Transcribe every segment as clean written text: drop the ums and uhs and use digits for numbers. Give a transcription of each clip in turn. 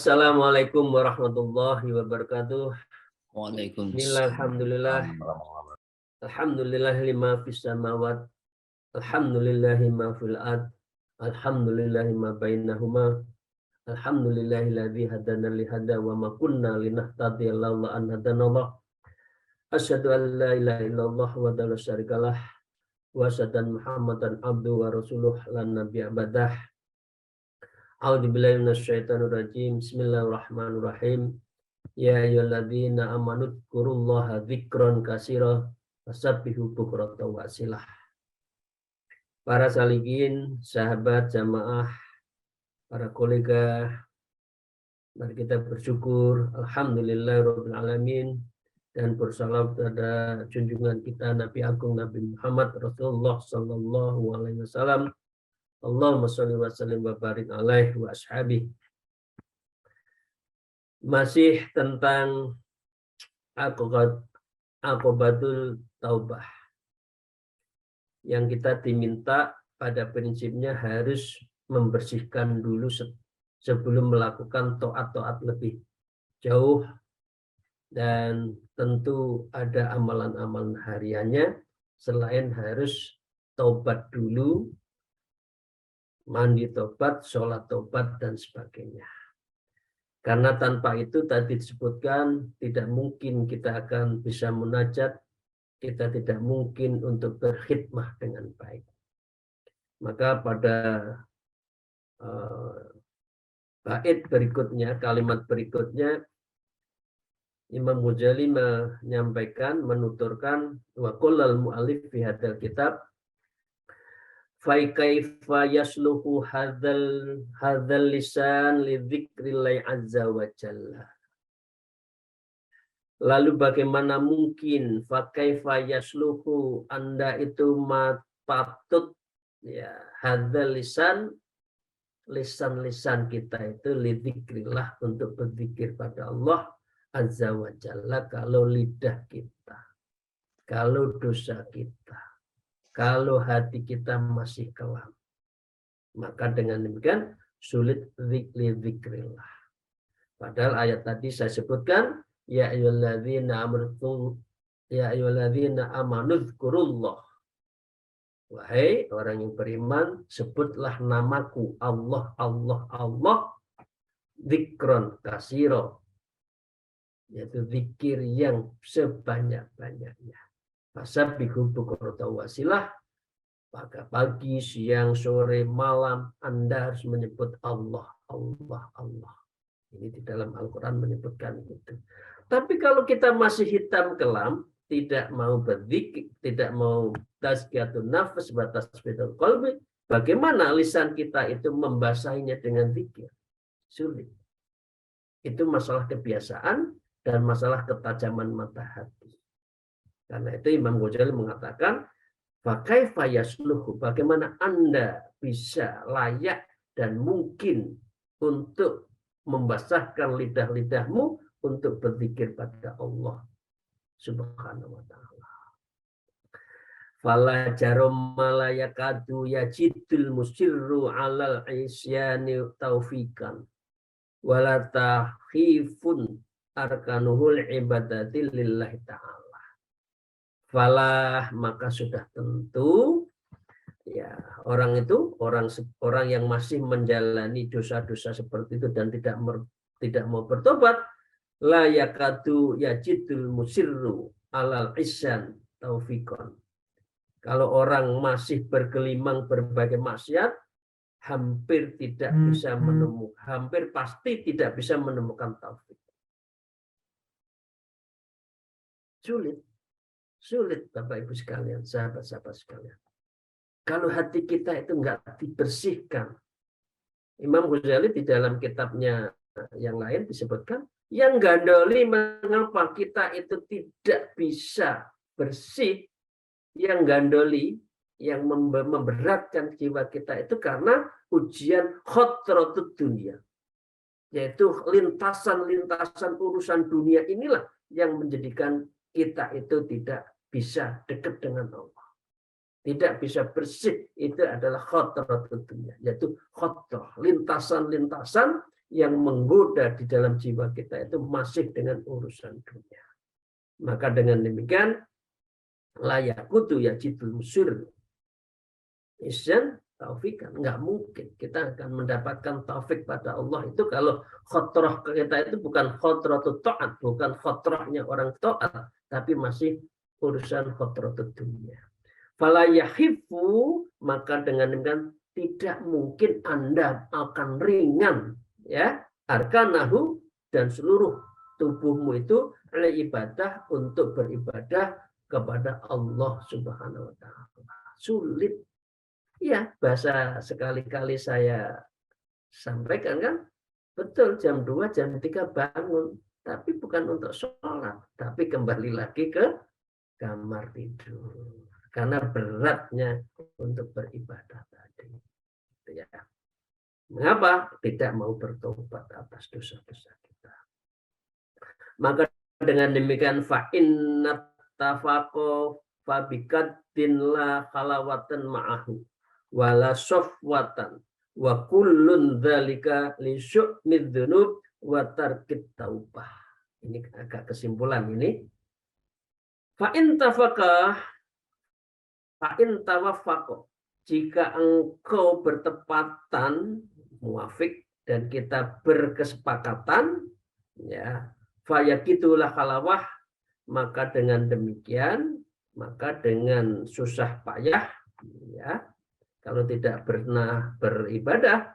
Assalamualaikum warahmatullahi wabarakatuh. Bismillah, alhamdulillah. Waalaikumsalam warahmatullahi wabarakatuh. Alhamdulillah lima fis samawat. Alhamdulillahi ma fil ard. Alhamdulillahi ma bainahuma. Alhamdulillahilladzi hadana li hada wa ma kunna linahtadiya laula an hadanallah. Asyhadu an la ilaha illallah wa la syarikalah wa asyhadu anna Muhammadan abduhu wa rasuluh lan nabiyya ba'dah. A'udzubillahi minasyaitonir rajim. Bismillahirrahmanirrahim. Ya ayyuhalladzina amanu dzkurullaha dzikran katsira wasabbihu bukratan wa asilah. Para salikin, sahabat jamaah, para kolega, mari kita bersyukur alhamdulillahirabbil alamin dan bersalam kepada junjungan kita Nabi Agung Nabi Muhammad Rasulullah sallallahu alaihi wasallam. Allahumma shalli wa sallim wa barik alaihi wa ashabihi. Masih tentang aqobatul taubah, yang kita diminta pada prinsipnya harus membersihkan dulu sebelum melakukan taat-taat lebih jauh, dan tentu ada amalan-amalan hariannya selain harus taubat dulu, mandi taubat, sholat taubat, dan sebagainya. Karena tanpa itu tadi disebutkan tidak mungkin kita akan bisa munajat, kita tidak mungkin untuk berkhidmah dengan baik. Maka pada bait berikutnya, kalimat berikutnya, Imam Ghazali menyampaikan, menuturkan wa qallal mu'allif fi hadzal kitab fa kaifa yasluhu hadzal lisan li dzikrillah azza wa jalla. Lalu bagaimana mungkin fa kaifa yasluhu, Anda itu patut ya hadzal lisan kita itu li dzikrillah, untuk berzikir pada Allah azza wa jalla. Kalau lidah kita, kalau dosa kita, kalau hati kita masih kelam, maka dengan demikian sulit dzikrillah. Padahal ayat tadi saya sebutkan, ya ayyuhalladzina amanu dzkurullah. Wahai orang yang beriman, sebutlah namaku, Allah, Allah, Allah, dzikron katsira, yaitu zikir yang sebanyak-banyaknya. Fasabbihu bukratan wa asilah, maka pagi, siang, sore, malam Anda harus menyebut Allah, Allah, Allah. Ini di dalam Al-Quran menyebutkan itu. Tapi kalau kita masih hitam kelam, tidak mau berzikir, tidak mau tazkiyatun nafs, tasbihul qalbi, bagaimana lisan kita itu membasahinya dengan zikir? Sulit. Itu masalah kebiasaan dan masalah ketajaman mata hati. Karena itu Imam Ghazali mengatakan, fakaifa yasluhu, bagaimana Anda bisa layak dan mungkin untuk membasahkan lidah-lidahmu untuk berzikir pada Allah Subhanahu wa ta'ala. Fala jarum malayakadu yajidul musirru alal isyani taufikan wala tahifun arkanuhul ibadati lillahi ta'ala. Falah, maka sudah tentu ya orang yang masih menjalani dosa-dosa seperti itu dan tidak mau bertobat, la yakadu yajidul musirru alal isyan taufikon. Kalau orang masih bergelimang berbagai maksiat, hampir pasti tidak bisa menemukan taufik. Sulit Bapak Ibu sekalian, sahabat-sahabat sekalian. Kalau hati kita itu enggak dibersihkan. Imam Ghazali di dalam kitabnya yang lain disebutkan, yang gandoli mengapa kita itu tidak bisa bersih, yang gandoli, yang memberatkan jiwa kita itu karena ujian khotratud dunia. Yaitu lintasan-lintasan urusan dunia inilah yang menjadikan kita itu tidak bisa dekat dengan Allah, tidak bisa bersih. Itu adalah khotratud dunya, yaitu khotrah, lintasan-lintasan yang menggoda di dalam jiwa kita itu masih dengan urusan dunia. Maka dengan demikian layakutu yajidul musir izan taufikan, nggak mungkin kita akan mendapatkan taufik pada Allah itu kalau khotroh kita itu bukan khotroh taat, bukan khotrohnya orang taat, tapi masih urusan khotroh dunia. Fala yahifu, maka dengan demikian tidak mungkin Anda akan ringan, ya, arkanahu, dan seluruh tubuhmu itu oleh ibadah untuk beribadah kepada Allah Subhanahu wa taala. Sulit. Ya, bahasa sekali-kali saya sampaikan kan, betul jam 2, jam 3 bangun, tapi bukan untuk sholat, tapi kembali lagi ke kamar tidur. Karena beratnya untuk beribadah tadi. Ya. Mengapa tidak mau bertobat atas dosa-dosa kita? Maka dengan demikian fa'innat tafaqo fabikaddin la khalawatan ma'ahu wala sofwatan wa kullun dzalika li syu'mid dzunub wa tarkit taubah. Ini agak kesimpulan ini. Fa'in tafaqah, fa'in tawafaqo, jika engkau bertepatan muafik dan kita berkesepakatan, ya, fayakitulah kalawah, maka dengan demikian, maka dengan susah payah, ya, kalau tidak pernah beribadah,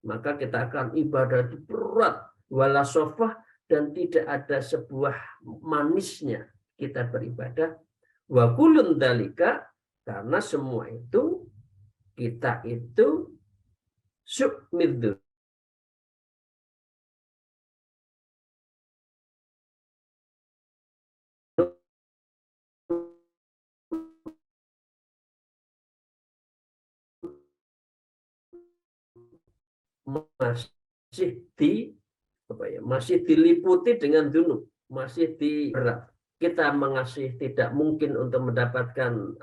maka kita akan ibadah berat, wala sofah, dan tidak ada sebuah manisnya kita beribadah. Wa kulun dalika, karena semua itu kita itu syukmiddu, masih diliputi dengan dunub, masih di berat. Kita mengasih tidak mungkin untuk mendapatkan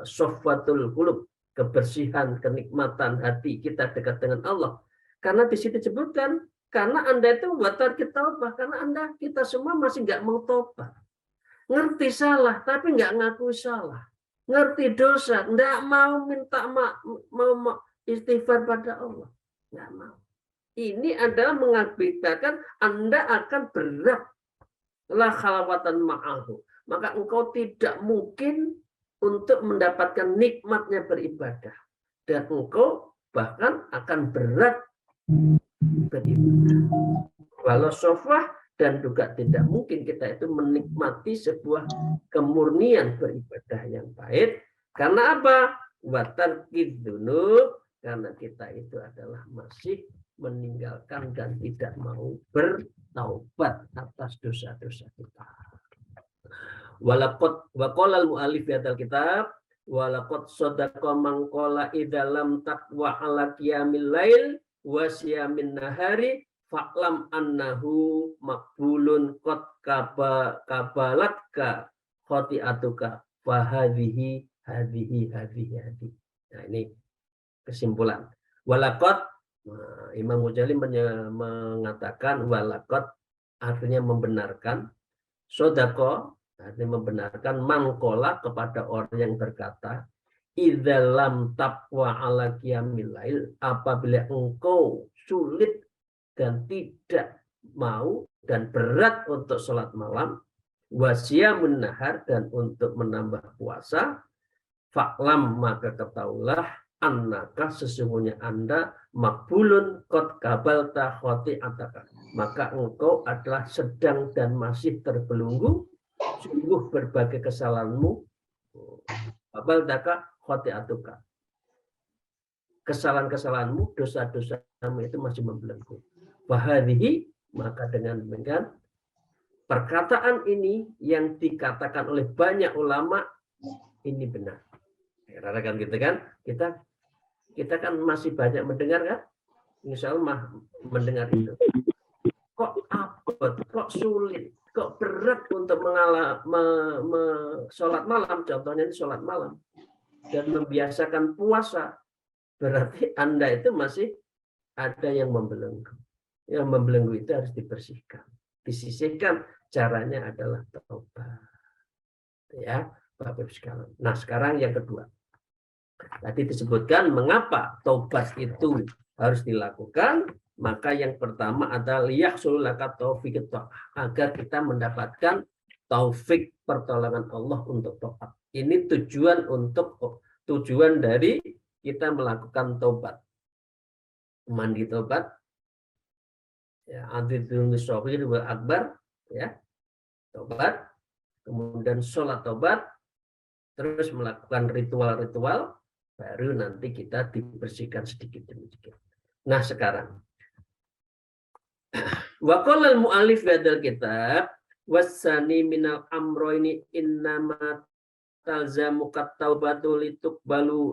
sofwatul qulub, kebersihan, kenikmatan hati kita dekat dengan Allah. Karena di situ disebutkan, karena Anda itu watar kita, karena Anda kita semua masih nggak mau tobat. Ngerti salah, tapi nggak ngaku salah. Ngerti dosa, nggak mau minta mau istighfar pada Allah. Nggak mau. Ini adalah mengakibatkan Anda akan berat la khalawatan ma'ahu. Maka engkau tidak mungkin untuk mendapatkan nikmatnya beribadah. Dan engkau bahkan akan berat beribadah. Walau sofah, dan juga tidak mungkin kita itu menikmati sebuah kemurnian beribadah yang baik. Karena apa? Watarkid dzunub, karena kita itu adalah masih meninggalkan dan tidak mau bertaubat atas dosa-dosa kita. Walaqad waqala al-mu'allif fi hadzal kitab walaqad sadaqa man qala idza lam taqwa ala qiyamil lail wa siyamin nahari fa'lam annahu maqbulun qad kabalatka khati'atuka fa hadhihi. Nah, ini kesimpulan. Walaqad, Imam Ghazali mengatakan walaqad artinya membenarkan, sodako artinya membenarkan, mangkola kepada orang yang berkata, idzalam taqwa ala qiyamil lail, apabila engkau sulit dan tidak mau dan berat untuk sholat malam, wasiyamun nahar, dan untuk menambah puasa, fa'lam, maka ketahuilah, annaka, sesungguhnya Anda, makbulun qad kabalta khati'ataka, maka engkau adalah sedang dan masih terbelenggu sungguh berbagai kesalahanmu, kabaldaka khati'atuka, kesalahan-kesalahanmu, dosa-dosamu itu masih membelenggu. Wahadihi, maka dengan demikian perkataan ini yang dikatakan oleh banyak ulama ini benar. Karena kan gitu kan, kita kan masih banyak mendengar kan, insya Allah mendengar itu. Kok abot, kok sulit, kok berat untuk sholat malam, contohnya ini sholat malam, dan membiasakan puasa, berarti Anda itu masih ada yang membelenggu. Yang membelenggu itu harus dibersihkan, disisihkan. Caranya adalah taubat. Ya, Bapak Ibu sekalian. Nah, sekarang yang kedua. Tadi disebutkan mengapa taubat itu harus dilakukan. Maka yang pertama adalah liyahsul laka taufik agar kita mendapatkan taufik pertolongan Allah untuk taubat. Ini tujuan dari kita melakukan taubat. Mandi taubat, ya, antidul syahir wal akbar, ya, taubat, kemudian sholat taubat, terus melakukan ritual-ritual, baru nanti kita dibersihkan sedikit demi sedikit. Nah sekarang, waqala al-mu'allif hadal kitab wasani minal amroini innama talzamukat taubatu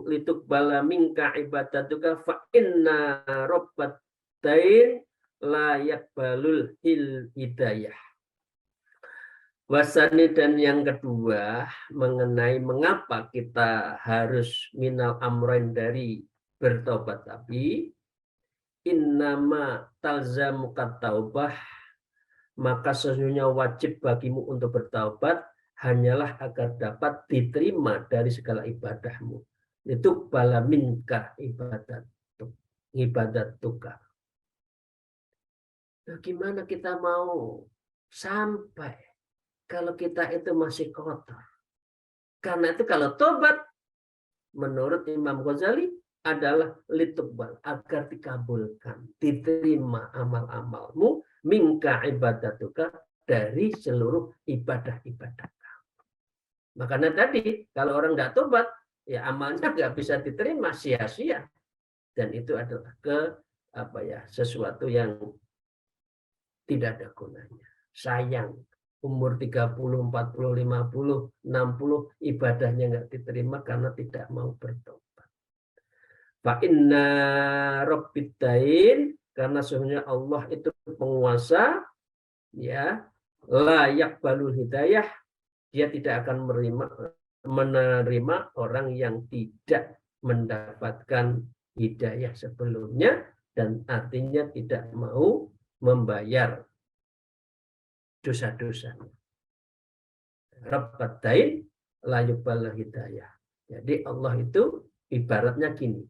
litukbala minka ibadatuka fa inna rabbatain la yakbalul hidayah. Wasani, dan yang kedua mengenai mengapa kita harus minal amroin dari bertobat, tapi innama talzamukat taubah, maka sesungguhnya wajib bagimu untuk bertaubat hanyalah agar dapat diterima dari segala ibadahmu. Itu bala minka ibadatuka. Nah, gimana kita mau sampai kalau kita itu masih kotor? Karena itu kalau tobat menurut Imam Ghazali adalah litubal, agar dikabulkan, diterima amal-amalmu, minka ibadatuka, dari seluruh ibadah-ibadah. Makanya tadi kalau orang tidak tobat, ya amalnya nggak bisa diterima, sia-sia. Dan itu adalah sesuatu yang tidak ada gunanya. Sayang, umur 30, 40, 50, 60 ibadahnya nggak diterima karena tidak mau bertobat. Fa inna rabbitain, karena sesungguhnya Allah itu penguasa, ya, layak balul hidayah, dia tidak akan menerima orang yang tidak mendapatkan hidayah sebelumnya, dan artinya tidak mau membayar dosa-dosanya. Rabbatain la yuqbalu hidayah. Jadi Allah itu ibaratnya gini.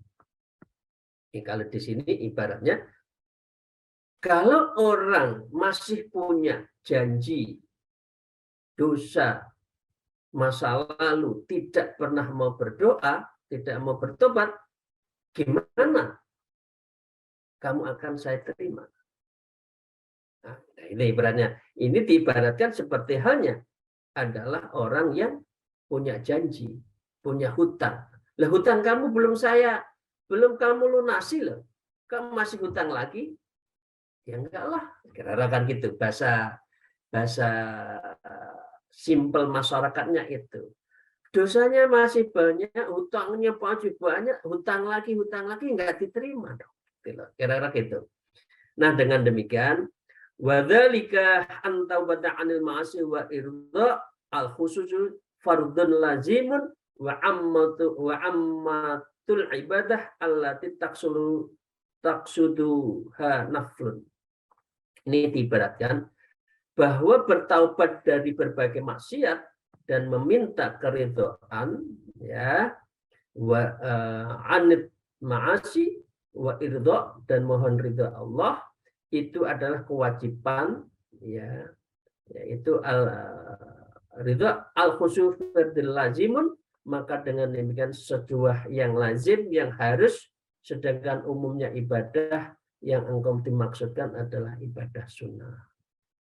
Kalau di sini ibaratnya, kalau orang masih punya janji dosa masa lalu, tidak pernah mau berdoa, tidak mau bertobat, gimana kamu akan saya terima? Nah, ini ibaratnya. Ini diibaratkan seperti halnya adalah orang yang punya janji, punya hutang. Lah hutang kamu belum kamu lunasi loh. Kamu masih hutang lagi? Ya enggak lah. Kira-kira kan gitu bahasa simpel masyarakatnya itu. Dosanya masih banyak, hutangnya masih banyak, hutang lagi enggak diterima dong. Kira-kira gitu. Nah, dengan demikian wadzalika antaubata 'anil ma'asi wa irda al-khususu fardun lazimun wa ammatul ibadah allati taksuduha naflun. Ini diibaratkan bahwa bertaubat dari berbagai maksiat dan meminta keridhaan, ya, wa anit ma'asi wa irda, dan mohon ridha Allah, itu adalah kewajiban, ya, yaitu ridha al-khusyuf fardil lazimun, maka dengan demikian sebuah yang lazim, yang harus, sedangkan umumnya ibadah yang engkau dimaksudkan adalah ibadah sunnah.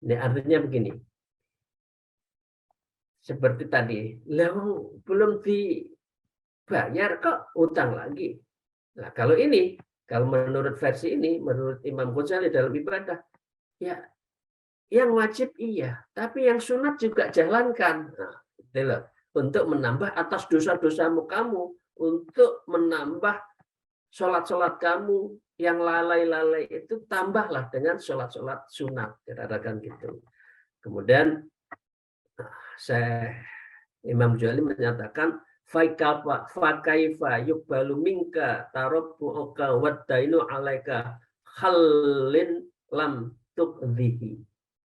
Ini artinya begini, seperti tadi, belum dibayar kok utang lagi. Nah, kalau menurut versi ini, menurut Imam Ghazali dalam ibadah, ya yang wajib iya, tapi yang sunat juga jalankan. Nah, untuk menambah atas dosa-dosamu kamu, untuk menambah sholat-sholat kamu yang lalai-lalai itu, tambahlah dengan sholat-sholat sunat, katakan gitu. Kemudian Imam Ghazali menyatakan fakaifa yuqbalu minka tarabbuka wadainu alaika khalin lam tuqdhihi.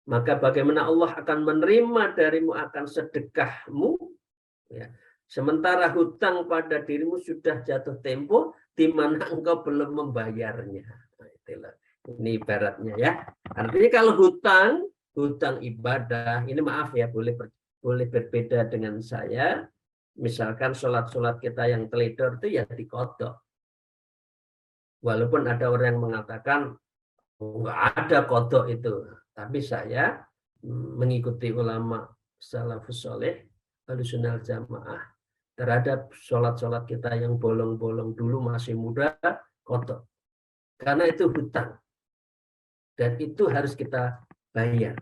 Maka bagaimana Allah akan menerima darimu akan sedekahmu, ya. Sementara hutang pada dirimu sudah jatuh tempo di mana engkau belum membayarnya. Nah, itulah. Ini ibaratnya ya. Artinya kalau hutang ibadah, ini maaf ya, boleh berbeda dengan saya. Misalkan sholat kita yang teledor itu ya dikodok. Walaupun ada orang yang mengatakan nggak ada kodok itu, tapi saya mengikuti ulama salafus soleh Ahlussunnah Jamaah terhadap sholat kita yang bolong-bolong dulu masih muda kodok, karena itu hutang dan itu harus kita bayar.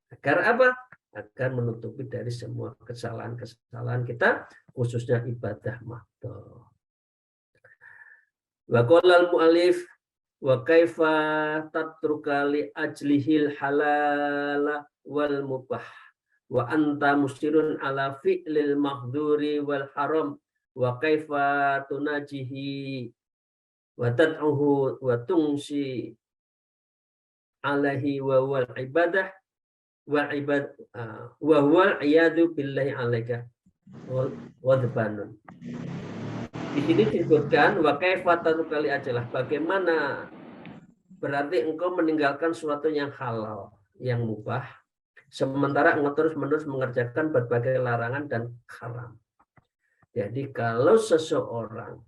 Agar apa? Agar menutupi dari semua kesalahan kita, khususnya ibadah makhluk. Wa qala al-mu'allif wa kaifa tatruka li ajlihil halala wal mubah wa anta musirun ala fi'lil mahduri wal haram wa kaifa tunajihi wa tad'uhu wa tungsi alaihi wa wal ibadah wa ibad wa wal iyadu billahi alaika wa dhabanun. Di sini disebutkan wa kaifa tatruka li ajlah, bagaimana berarti engkau meninggalkan sesuatu yang halal, yang mubah, sementara engkau terus-menerus mengerjakan berbagai larangan dan haram. Jadi kalau seseorang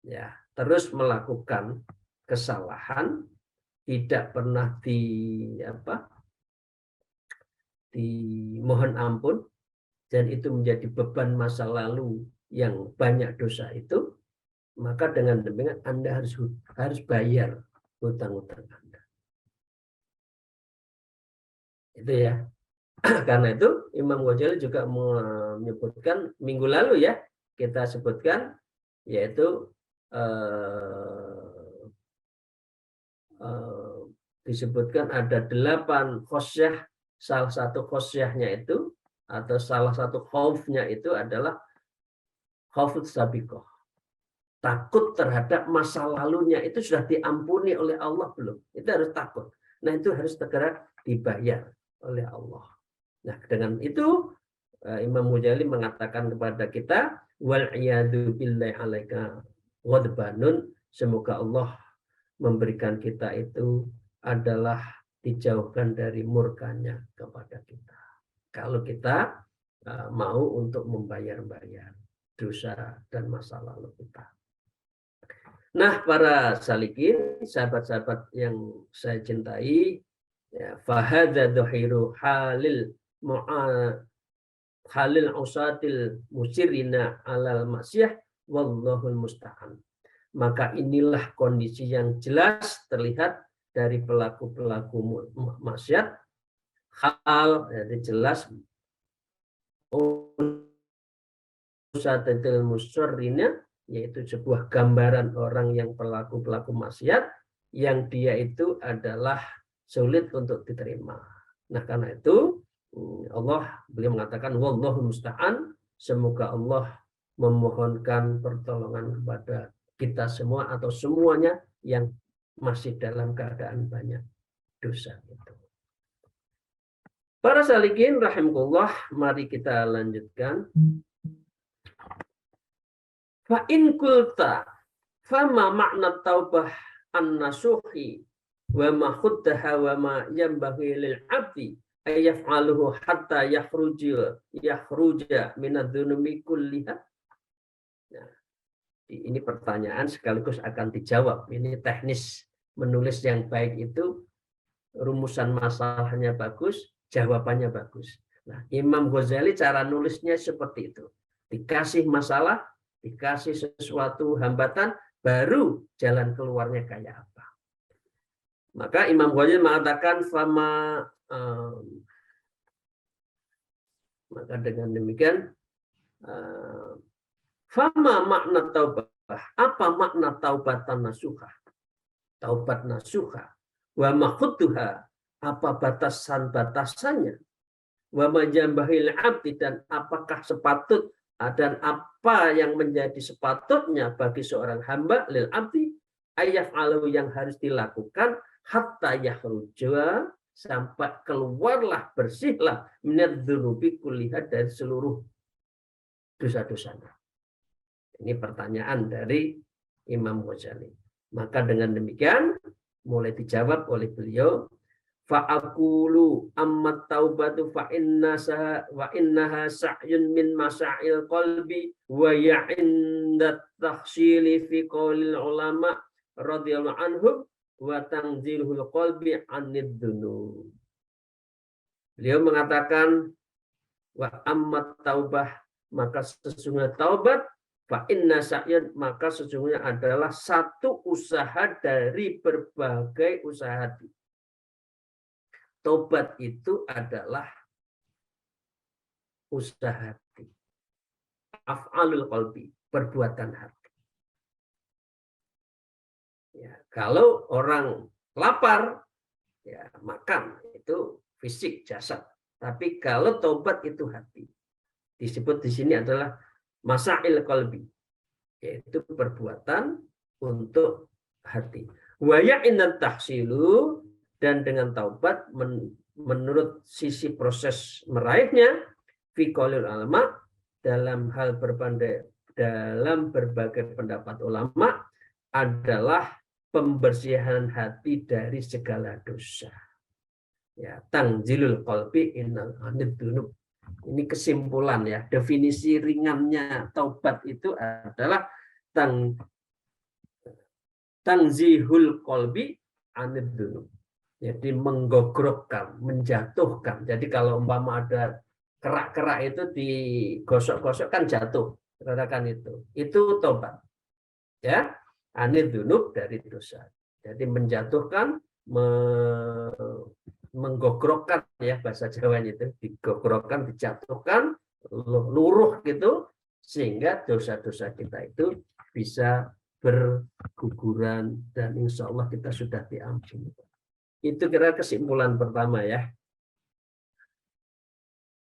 ya terus melakukan kesalahan, tidak pernah dimohon ampun, dan itu menjadi beban masa lalu yang banyak dosa itu, maka dengan demikian Anda harus bayar hutang-hutang Anda. Itu ya. Karena itu Imam Ghazali juga menyebutkan minggu lalu ya, kita sebutkan yaitu disebutkan ada 8 khosyah, salah satu khosyahnya itu atau salah satu khaufnya itu adalah khaufut sabiqah. Takut terhadap masa lalunya itu sudah diampuni oleh Allah belum? Itu harus takut. Nah, itu harus segera dibayar oleh Allah. Nah, dengan itu Imam Ghazali mengatakan kepada kita wal iyadu billahi alaika ghadbanun, semoga Allah memberikan kita itu adalah dijauhkan dari murkanya kepada kita. Kalau kita mau untuk membayar dosa dan masa lalu kita. Nah, para salikin, sahabat-sahabat yang saya cintai, ya, fahadza dhuhiru halil usatil musirina alal maksiyah wallahul musta'an. Maka inilah kondisi yang jelas terlihat dari pelaku-pelaku maksiat, hal jadi jelas usatil musirina, yaitu sebuah gambaran orang yang pelaku maksiat yang dia itu adalah sulit untuk diterima. Nah, karena itu beliau mengatakan wallahu musta'an, semoga Allah memohonkan pertolongan kepada kita semua atau semuanya yang masih dalam keadaan banyak dosa itu. Para salikin rahimakumullah, mari kita lanjutkan. Fa in qulta fama makna taubah an-nasuhi wa ma khuddaha wa ma yanbaghi lil 'abdi ay yaf'aluhu hatta yakhruja min adz-dzunubi kulliha. Nah, ini pertanyaan sekaligus akan dijawab. Ini teknis menulis yang baik itu, rumusan masalahnya bagus, jawabannya bagus. Nah, Imam Ghazali cara nulisnya seperti itu. Dikasih masalah, dikasih sesuatu hambatan, baru jalan keluarnya kayak apa. Maka Imam Ghazali mengatakan maka dengan demikian fama makna taubah, apa makna taubatan nasuha, taubat nasuha, wa makhudduha, apa batasan-batasannya, wa majambahil abdi, dan apakah sepatut Dan apa yang menjadi sepatutnya bagi seorang hamba lil abdi ayyaf'alu yang harus dilakukan hatta yakhruja sampai keluarlah bersihlah minadz dzunubi kulliha dari seluruh dosa-dosanya. Ini pertanyaan dari Imam Ghazali. Maka dengan demikian mulai dijawab oleh beliau, fa'aqulu amma taubatu fa innaha sa'yun min masail qalbi wa ya'inda takhsili fi qaulil ulama radhiyallahu anhum wa tanzilul qalbi 'anid dzunub. Beliau mengatakan wa amma taubah, maka sesungguhnya taubat, fa inna sa'yan, maka sesungguhnya adalah satu usaha dari berbagai usaha hati. Taubat itu adalah usaha hati. Af'alul qalbi, perbuatan hati. Ya, kalau orang lapar, ya makan, itu fisik, jasad. Tapi kalau taubat itu hati. Disebut di sini adalah masail qalbi, yaitu perbuatan untuk hati. Wa ya'inat tahsilu, dan dengan taubat menurut sisi proses meraihnya fi qaulil ulama, dalam berbagai pendapat ulama adalah pembersihan hati dari segala dosa. Ya, tanzilul qalbi innal anid dzunub. Ini kesimpulan ya, definisi ringannya taubat itu adalah tanzihul qalbi anid dzunub. Jadi menggogrokkan, menjatuhkan. Jadi kalau umpama ada kerak-kerak itu digosok-gosok kan jatuh, katakan itu. Itu taubat. Ya, anid dzunub dari dosa. Jadi menjatuhkan, menggogrokkan ya bahasa Jawanya itu, digogrokkan, dijatuhkan, luruh gitu, sehingga dosa-dosa kita itu bisa berguguran dan insya Allah kita sudah diampuni. Itu kira kesimpulan pertama ya.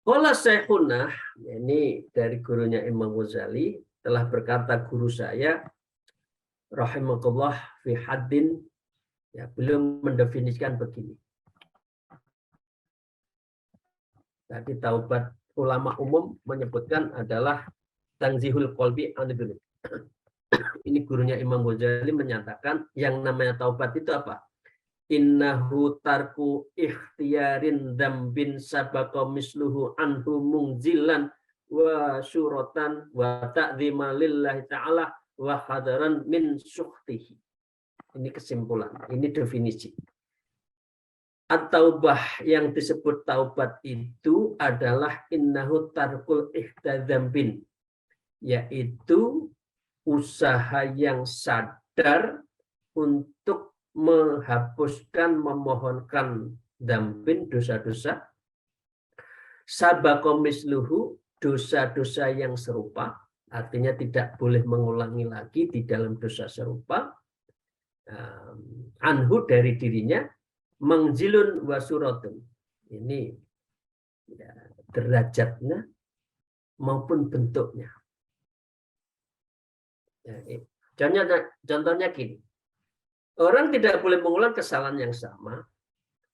Qala Syekhuna, ini dari gurunya Imam Ghazali, telah berkata guru saya rahimahullah fi haddin, ya, belum mendefinisikan begini. Tadi taubat ulama umum menyebutkan adalah tanzihul qalbi anid dzunub. Ini gurunya Imam Ghazali menyatakan yang namanya taubat itu apa? Innahu tarku ikhtiyarin dzambin sabaqa misluhu anhu mungzilan wa syuratan wa ta'dhima lillahi ta'ala wa hadaran min syukhtihi. Ini kesimpulan, ini definisi. At-taubah, yang disebut taubat itu adalah innahu tarkul ihtadzambin, yaitu usaha yang sadar untuk menghapuskan, memohonkan dzambin, dosa-dosa, sabaqo misluhu, dosa-dosa yang serupa, artinya tidak boleh mengulangi lagi di dalam dosa serupa, anhu dari dirinya, mangzilun wa suratun, ini ya, derajatnya maupun bentuknya. Ya, contohnya gini, orang tidak boleh mengulang kesalahan yang sama,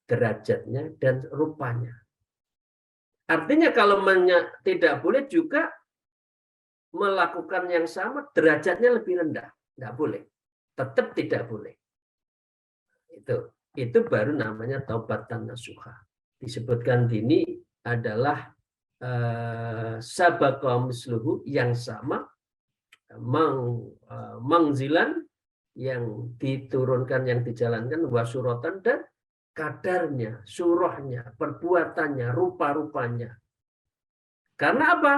derajatnya dan rupanya. Artinya kalau tidak boleh juga melakukan yang sama, derajatnya lebih rendah, tidak boleh, tetap tidak boleh. Itu baru namanya taubatan nasuha. Disebutkan ini adalah sabaqa misluhu, yang sama, mangzilan, yang diturunkan, yang dijalankan, wasuratan, dan kadarnya, surahnya, perbuatannya, rupa-rupanya. Karena apa?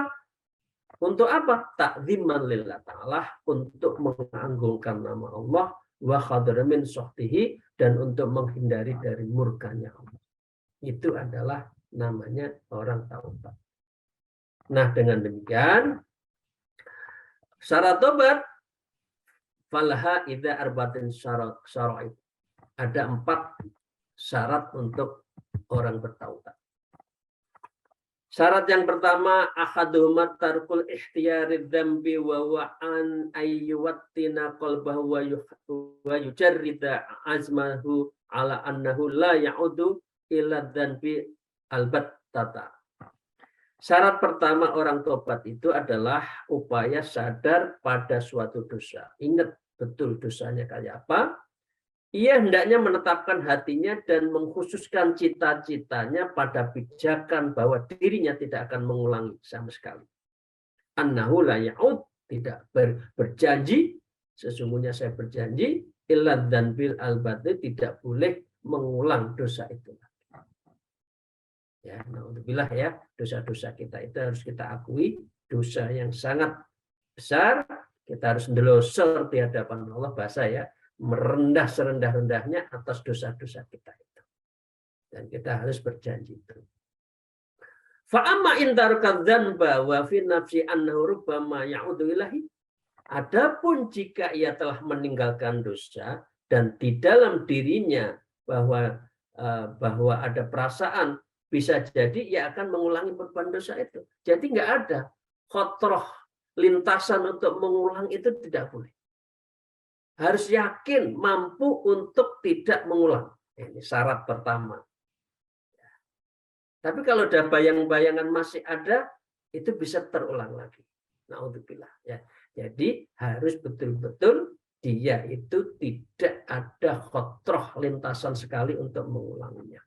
Untuk apa? Ta'ziman lillah ta'ala, untuk menganggungkan nama Allah, wa khadra min syukhtihi, dan untuk menghindari dari murkanya Allah. Itu adalah namanya orang taubat. Nah, dengan demikian syarat taubat falaha idza arba'atin syara'id. Ada 4 syarat untuk orang bertaubat. Syarat yang pertama, ahaduhuma tarkul ikhtiyari dzambi wa wa'an ayyuwattina qalbahu wa yujarrida azmahu ala annahu la ya'udu ila dzambi albattata. Syarat pertama orang tobat itu adalah upaya sadar pada suatu dosa. Ingat betul dosanya kayak apa. Ia hendaknya menetapkan hatinya dan mengkhususkan cita-citanya pada pijakan bahwa dirinya tidak akan mengulangi sama sekali. Annahu la ya'ud, tidak berjanji, sesungguhnya saya berjanji, illa dzanbil al-batil, tidak boleh mengulang dosa itu. Ya, naudzubillah ya, dosa-dosa kita itu harus kita akui, dosa yang sangat besar, kita harus ndelosor di hadapan Allah, bahasa ya, merendah serendah-rendahnya atas dosa-dosa kita itu. Dan kita harus berjanji itu. Fa'amma in taraka dzanba wa fi nafsi annahu rubbama ya'udu ilahi. Adapun jika ia telah meninggalkan dosa dan di dalam dirinya bahwa ada perasaan bisa jadi ia akan mengulangi perbuatan dosa itu. Jadi nggak ada khotroh, lintasan untuk mengulang itu tidak boleh. Harus yakin mampu untuk tidak mengulang. Ini syarat pertama. Tapi kalau ada bayang-bayangan masih ada, itu bisa terulang lagi. Naudzubillah. Ya. Jadi harus betul-betul dia itu tidak ada khotroh, lintasan sekali untuk mengulanginya.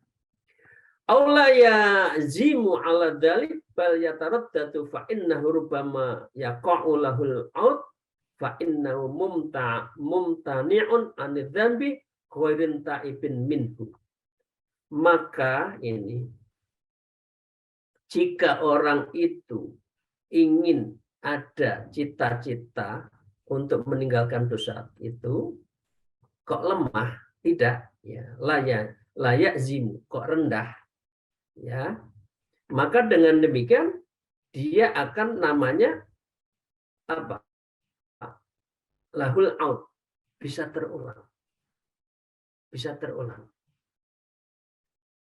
Aula yazimu ala dzalik bal yataraddadu fa innahu rubbama yaqa'u lahul aud fa innahu mumtani'un anidz dzambi ghairin ta'ibin minhu. Maka ini, jika orang itu ingin ada cita-cita untuk meninggalkan dosa itu, kok lemah? Tidak, ya, layak zimu, kok rendah, ya, maka dengan demikian dia akan namanya apa? Lahul aud, bisa terulang, bisa terulang.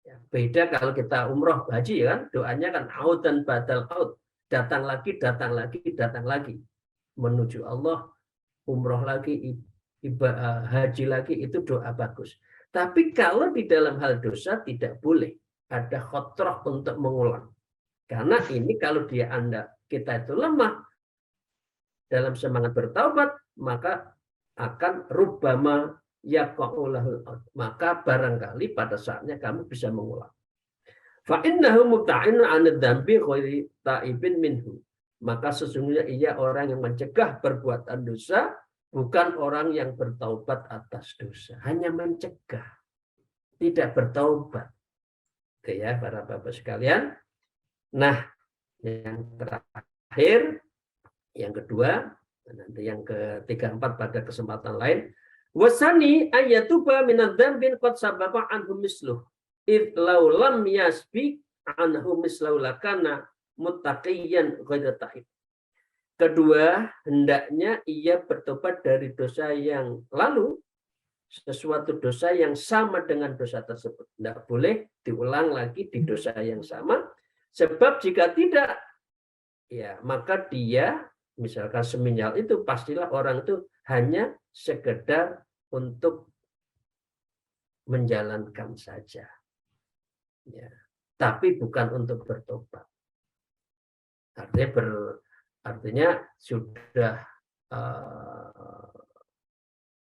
Ya, beda kalau kita umroh haji kan, doanya kan aud dan badal aud, datang lagi, datang lagi, datang lagi, menuju Allah, umroh lagi, haji lagi, itu doa bagus. Tapi kalau di dalam hal dosa tidak boleh ada khotroh untuk mengulang. Karena ini kalau kita itu lemah dalam semangat bertaubat, maka akan rubbama yaqa'ulahul aud. Maka barangkali pada saatnya kamu bisa mengulang. Fa innahu mubta'in 'anid dzambi ghairi ta'ibin minhu. Maka sesungguhnya ia orang yang mencegah perbuatan dosa, bukan orang yang bertaubat atas dosa. Hanya mencegah, tidak bertaubat. Oke ya, para bapak sekalian. Nah, yang terakhir, yang kedua, nanti yang ketiga, empat pada kesempatan lain. Wasani ayatuba minadz dzambin qad sabaqa anhu misluh. Id law lam yasbiq anhu mislahu lakana muttaqiyan ghairu ta'ib. Kedua, hendaknya ia bertobat dari dosa yang lalu, sesuatu dosa yang sama dengan dosa tersebut. Tidak boleh diulang lagi di dosa yang sama. Sebab jika tidak, ya maka dia, misalkan seminjal itu, pastilah orang itu hanya sekedar untuk menjalankan saja. Ya. Tapi bukan untuk bertobat. Artinya sudah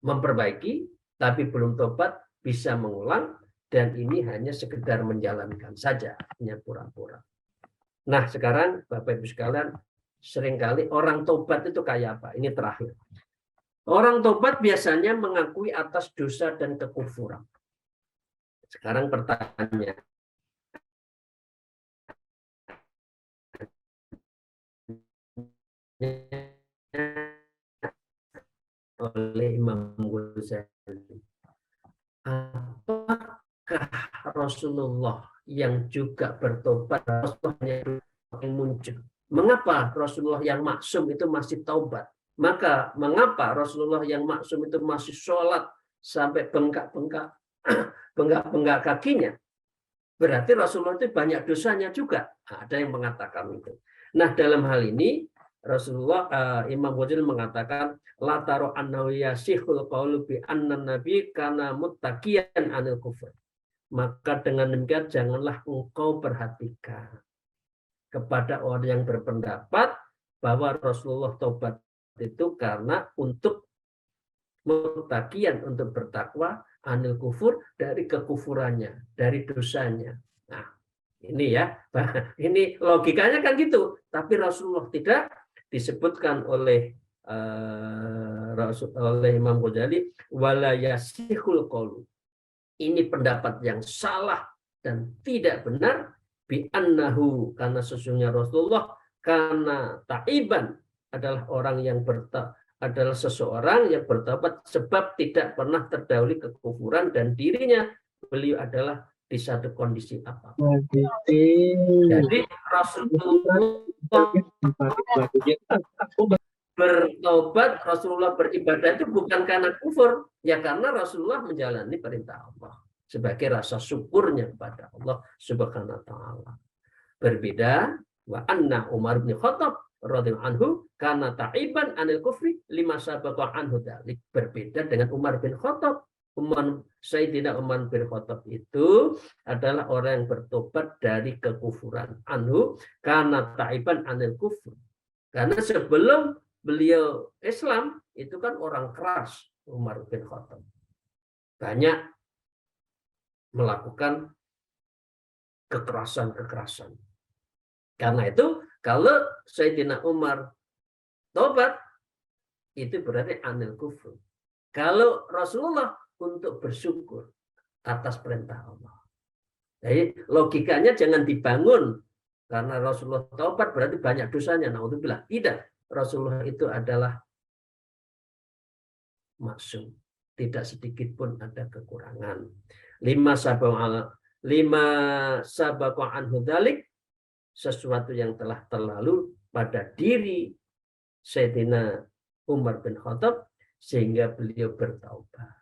memperbaiki, tapi belum tobat, bisa mengulang, dan ini hanya sekedar menjalankan saja, hanya pura-pura. Nah, sekarang Bapak Ibu sekalian, seringkali orang tobat itu kayak apa? Ini terakhir. Orang tobat biasanya mengakui atas dosa dan kekufuran. Sekarang pertanyaan. Oleh Imam Ghazali. Apakah Rasulullah yang juga bertobat, Rasulullah yang muncul? Mengapa Rasulullah yang maksum itu masih taubat? Maka mengapa Rasulullah yang maksum itu masih sholat sampai bengkak-bengkak kakinya? berarti Rasulullah itu banyak dosanya juga. Nah, ada yang mengatakan itu. Nah, dalam hal ini Rasulullah Imam Ghazali mengatakan la taro annahu yasihul qaulu bi anna nabi kana muttaqiyan anil kufur. Maka dengan demikian janganlah engkau perhatikan kepada orang yang berpendapat bahwa Rasulullah taubat itu karena untuk muttaqiyan, untuk bertakwa anil kufur, dari kekufurannya, dari dosanya. Nah, ini ya, ini logikanya kan gitu. Tapi Rasulullah tidak, disebutkan oleh oleh Imam Ghazali wala yasihul qaulu. Ini pendapat yang salah dan tidak benar bi annahu, karena sesungguhnya Rasulullah karena taiban adalah orang yang adalah seseorang yang bertobat sebab tidak pernah terdahului kekufuran dan dirinya beliau adalah di satu kondisi apa. Jadi Rasulullah bertobat, Rasulullah beribadah itu bukan karena kufur, ya karena Rasulullah menjalani perintah Allah sebagai rasa syukurnya kepada Allah Subhanahu wa taala. Berbeda wa anna Umar bin Khattab radhiyallahu anhu karena ta'iban anil kufri lima sabaqa anhu dzalik. Berbeda dengan Umar bin Khattab. Sayyidina Umar bin Khattab itu adalah orang yang bertobat dari kekufuran anhu karena ta'iban anil kufri. Karena sebelum beliau Islam itu kan orang keras, Umar bin Khattab. Banyak melakukan kekerasan-kekerasan. Karena itu kalau Sayyidina Umar tobat itu berarti anil kufur. Kalau Rasulullah untuk bersyukur atas perintah Allah. Jadi logikanya jangan dibangun karena Rasulullah taubat berarti banyak dosanya. Naudzubillah. Tidak. Rasulullah itu adalah maksum. Tidak sedikit pun ada kekurangan. Lima sabaqa anhu dzalik, sesuatu yang telah terlalu pada diri Sayyidina Umar bin Khattab sehingga beliau bertaubat.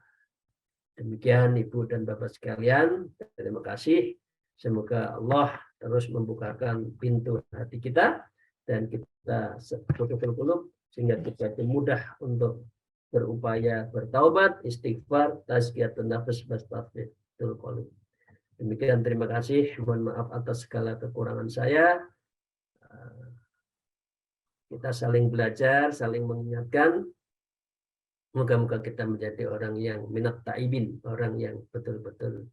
Demikian Ibu dan Bapak sekalian, terima kasih. Semoga Allah terus membukakan pintu hati kita dan kita betul-betul sehingga kita mudah untuk berupaya bertaubat, istighfar, tazkiyatun nafs, bastaghfirul qalb. Demikian, terima kasih. Mohon maaf atas segala kekurangan saya. Kita saling belajar, saling mengingatkan. Moga-moga kita menjadi orang yang minat taibin, orang yang betul-betul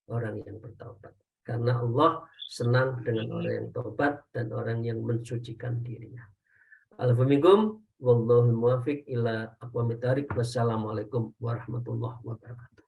orang yang bertaubat. Karena Allah senang dengan orang yang taubat dan orang yang mensucikan dirinya. Alhamdulillah, wallahul muwaffiq ila aqwamit thariq. Wassalamualaikum warahmatullahi wabarakatuh.